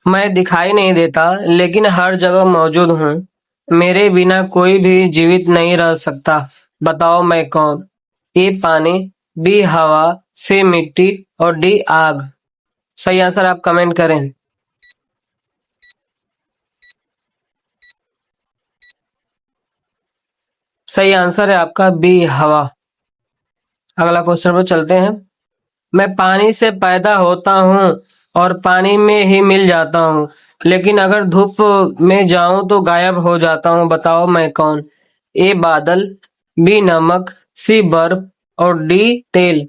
मैं दिखाई नहीं देता लेकिन हर जगह मौजूद हूँ। मेरे बिना कोई भी जीवित नहीं रह सकता। बताओ मैं कौन? ए पानी, बी हवा, सी मिट्टी और डी आग। सही आंसर आप कमेंट करें। सही आंसर है आपका बी हवा। अगला क्वेश्चन पर चलते हैं। मैं पानी से पैदा होता हूँ और पानी में ही मिल जाता हूँ, लेकिन अगर धूप में जाऊं तो गायब हो जाता हूँ। बताओ मैं कौन? ए बादल, बी नमक, सी बर्फ और डी तेल।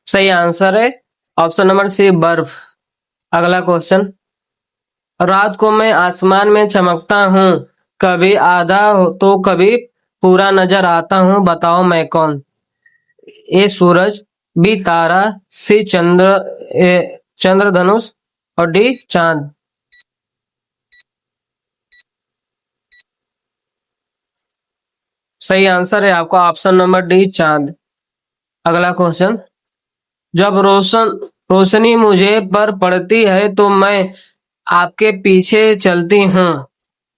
सही आंसर है ऑप्शन नंबर सी बर्फ। अगला क्वेश्चन। रात को मैं आसमान में चमकता हूँ, कभी आधा तो कभी पूरा नजर आता हूँ। बताओ मैं कौन? ए सूरज, बी तारा, सी चंद्रधनुष और डी चांद। सही आंसर है आपका ऑप्शन नंबर डी चांद। अगला क्वेश्चन। जब रोशनी मुझे पर पड़ती है तो मैं आपके पीछे चलती हूँ,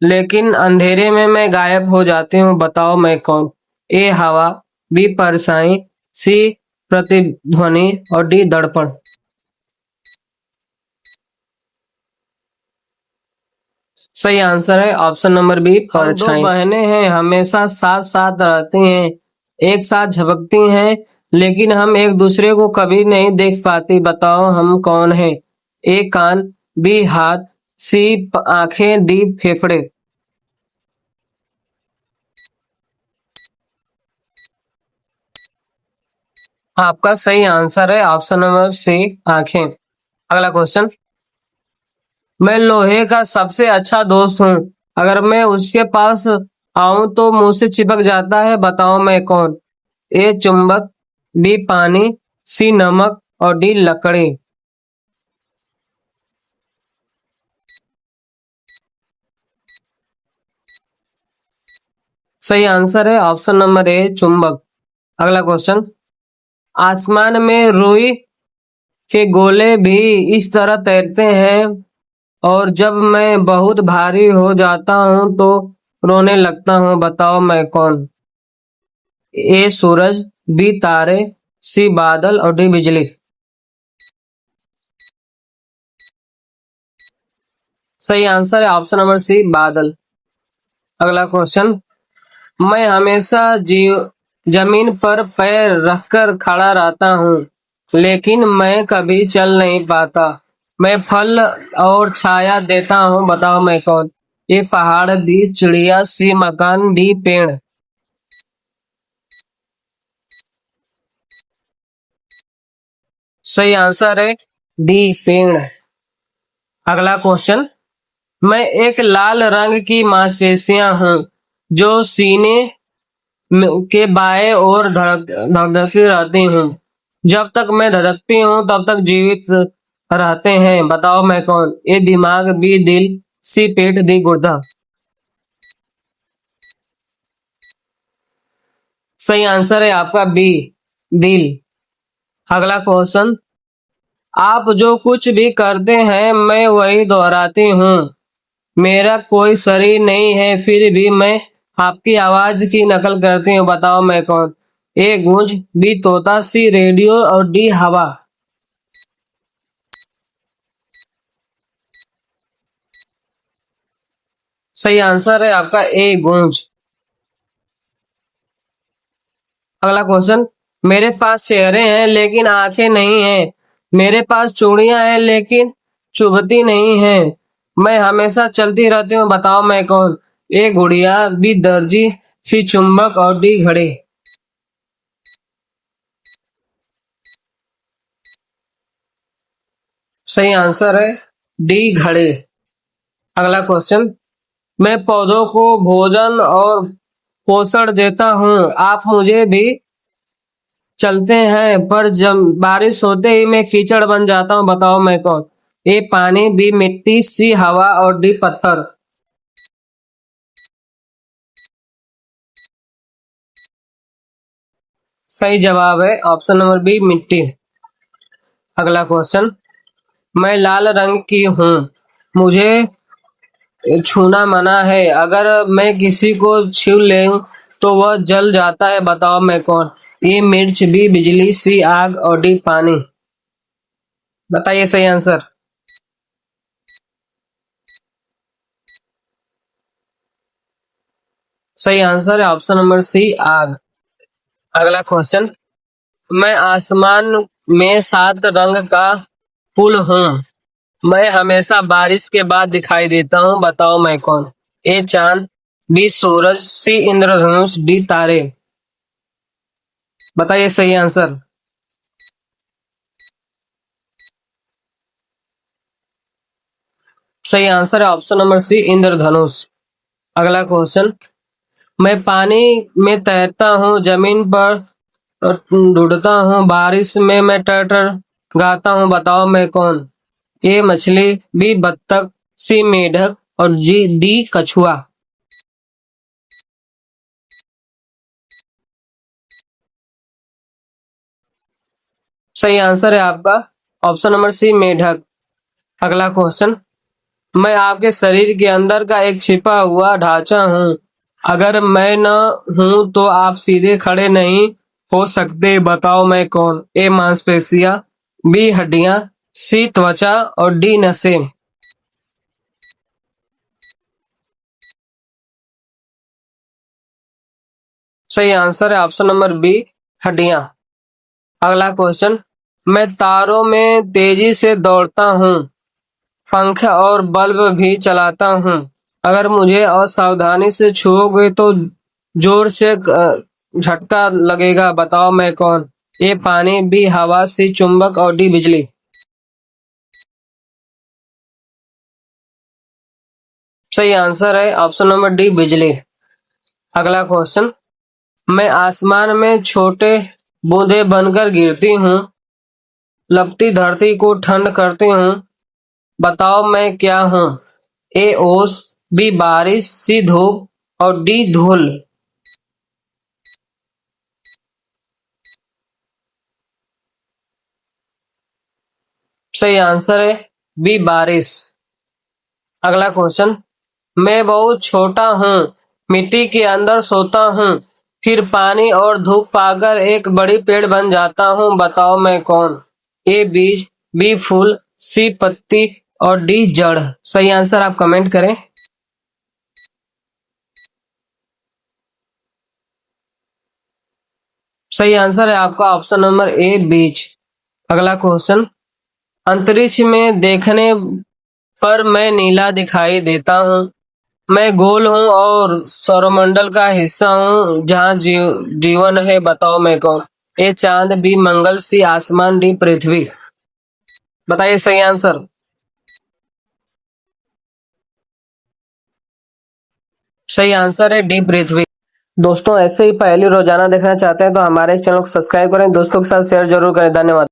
लेकिन अंधेरे में मैं गायब हो जाती हूँ। बताओ मैं कौन? ए हवा, बी परछाई, सी प्रतिध्वनि और डी दर्पण। सही आंसर है ऑप्शन नंबर बी परछाई। दो बहनें हैं, हमेशा साथ साथ रहती हैं, एक साथ झपकती हैं, लेकिन हम एक दूसरे को कभी नहीं देख पाती। बताओ हम कौन हैं? ए कान, बी हाथ, सी आंखें, डी फेफड़े। आपका सही आंसर है ऑप्शन नंबर सी आंखें। अगला क्वेश्चन। मैं लोहे का सबसे अच्छा दोस्त हूँ, अगर मैं उसके पास आऊं तो मुझसे चिपक जाता है। बताओ मैं कौन? ए चुंबक, बी पानी, सी नमक और डी लकड़ी। सही आंसर है ऑप्शन नंबर ए चुंबक। अगला क्वेश्चन। आसमान में रुई के गोले भी इस तरह तैरते हैं, और जब मैं बहुत भारी हो जाता हूँ तो रोने लगता हूँ। बताओ मैं कौन? ए सूरज, बी तारे, सी बादल और डी बिजली। सही आंसर है ऑप्शन नंबर सी बादल। अगला क्वेश्चन। मैं हमेशा जमीन पर पैर रखकर खड़ा रहता हूँ, लेकिन मैं कभी चल नहीं पाता। मैं फल और छाया देता हूँ। बताओ मैं कौन? ये पहाड़, बी चिड़िया, सी मकान, डी पेड़। सही आंसर है डी पेड़। अगला क्वेश्चन। मैं एक लाल रंग की मांसपेशियां हूँ जो सीने के बाएं ओर धड़कती रहती हूँ। जब तक मैं धड़कती हूँ तब तक जीवित रहते हैं। बताओ मैं कौन? ए दिमाग, बी दिल, सी पेट, डी गुर्दा। सही आंसर है आपका बी दिल। अगला क्वेश्चन। आप जो कुछ भी करते हैं मैं वही दोहराती हूँ। मेरा कोई शरीर नहीं है, फिर भी मैं आपकी आवाज की नकल करती हूँ। बताओ मैं कौन? ए गूंज, बी तोता, सी रेडियो और डी हवा। सही आंसर है आपका ए गूंज। अगला क्वेश्चन। मेरे पास चेहरे हैं लेकिन आंखें नहीं हैं। मेरे पास चूड़ियां हैं लेकिन चुभती नहीं हैं। मैं हमेशा चलती रहती हूँ। बताओ मैं कौन? ए गुड़िया, बी दर्जी, सी चुंबक और डी घड़ी। सही आंसर है डी घड़ी। अगला क्वेश्चन। मैं पौधों को भोजन और पोषण देता हूँ, आप मुझे भी चलते हैं, पर जब बारिश होते ही मैं कीचड़ बन जाता हूँ। बताओ मैं कौन? ए पानी, बी मिट्टी, सी हवा और डी पत्थर। सही जवाब है ऑप्शन नंबर बी मिट्टी। अगला क्वेश्चन, मैं लाल रंग की हूँ, मुझे छूना मना है, अगर मैं किसी को छू लूं तो वह जल जाता है, बताओ मैं कौन। ए मिर्च, बी बिजली, सी आग और डी पानी। बताइए सही आंसर। सही आंसर है ऑप्शन नंबर सी आग। अगला क्वेश्चन, मैं आसमान में 7 रंग का फूल हूँ, मैं हमेशा बारिश के बाद दिखाई देता हूँ, बताओ मैं कौन। ए चांद, बी सूरज, सी इंद्रधनुष, डी तारे। बताइए सही आंसर। सही आंसर है ऑप्शन नंबर सी इंद्रधनुष। अगला क्वेश्चन, मैं पानी में तैरता हूँ, जमीन पर ढूंढता हूँ, बारिश में मैं टर टर गाता हूँ, बताओ मैं कौन। ए मछली, बी बत्तख, सी मेढक और जी डी कछुआ। सही आंसर है आपका ऑप्शन नंबर सी मेढक। अगला क्वेश्चन, मैं आपके शरीर के अंदर का एक छिपा हुआ ढांचा हूँ, अगर मैं न हूं तो आप सीधे खड़े नहीं हो सकते, बताओ मैं कौन। ए मांसपेशियां, बी हड्डियां, सी त्वचा और डी नसें। सही आंसर है ऑप्शन नंबर बी हड्डियां। अगला क्वेश्चन, मैं तारों में तेजी से दौड़ता हूँ, पंख और बल्ब भी चलाता हूँ, अगर मुझे असावधानी से छुओगे तो जोर से झटका लगेगा, बताओ मैं कौन। ए पानी, बी हवा, सी चुंबक और डी बिजली। सही आंसर है ऑप्शन नंबर डी बिजली। अगला क्वेश्चन, मैं आसमान में छोटे बूंदे बनकर गिरती हूँ, लपटी धरती को ठंड करती हूँ, बताओ मैं क्या हूँ। ए ओस, बी बारिश, सी धूप और डी धूल। सही आंसर है बी बारिश। अगला क्वेश्चन, मैं बहुत छोटा हूँ, मिट्टी के अंदर सोता हूँ, फिर पानी और धूप पाकर एक बड़ी पेड़ बन जाता हूँ, बताओ मैं कौन। ए बीज, बी फूल, सी पत्ती और डी जड़। सही आंसर आप कमेंट करें। सही आंसर है आपका ऑप्शन नंबर ए बीज। अगला क्वेश्चन, अंतरिक्ष में देखने पर मैं नीला दिखाई देता हूँ, मैं गोल हूँ और सौरमंडल का हिस्सा हूँ, जहाँ जीवन है, बताओ मैं कौन। ए चांद, बी मंगल, सी आसमान, डी पृथ्वी। बताइए सही आंसर। सही आंसर है डी पृथ्वी। दोस्तों ऐसे ही पहली रोजाना देखना चाहते हैं तो हमारे चैनल को सब्सक्राइब करें, दोस्तों के साथ शेयर जरूर करें। धन्यवाद।